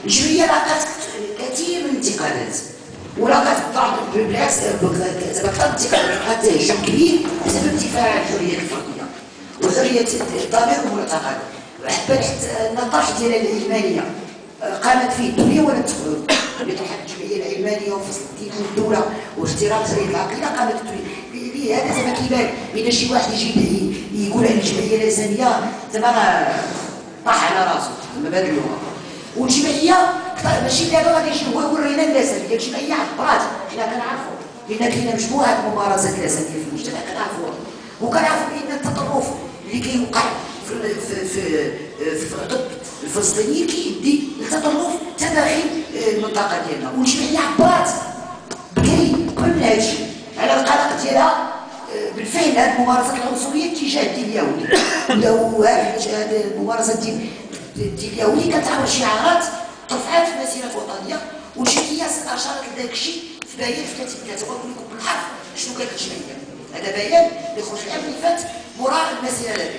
الجمعيه لاقات كثير من الانتقادات ولاقات بالعكس زعما اكثر انتقادات، لقات هجوم كبير بسبب ارتفاع الحريه الفرديه وحريه الضمير والمعتقد. حتى النقاش ديالها العلمانيه قامت فيه الدنيا ولا تدخل بطرحت الجمعيه العلمانيه وفصل الدين من الدوله واحترام حريه العقيده. قامت هذا زعما كيبان بين شي واحد يجي يقول على الجمعيه الاسلاميه زعما طاح على راسه زعما بهذه اللغه. والجمعيه ماشي دابا غادي يجي هو يورينا الاسلاميه، الجمعيه عبرات حنا كنعرفوا بان كاينه مجموعه ممارسات الاسلاميه في المجتمع كنعرفوها، وكنعرفوا بان التطرف اللي كيوقع في ضد الفلسطينيين كيدي لتطرف حتى داخل المنطقه ديالنا. والجمعيه عبرات بكري قبل من هذا الشيء على القلق ديالها بالفعل هذه الممارسات العنصريه تجاه الدين اليهودي، هذه الممارسات الدين اليهودي كتعمل شعارات رفعات في مسيرات وطنيه. والجمعيه اشارت لذاك الشيء في بيان في الثلاثينات، وغنقول لكم بالحرف شنو كانت الجمعيه. هذا بيان اللي خرج العام اللي فات مراقب المسيره هذه.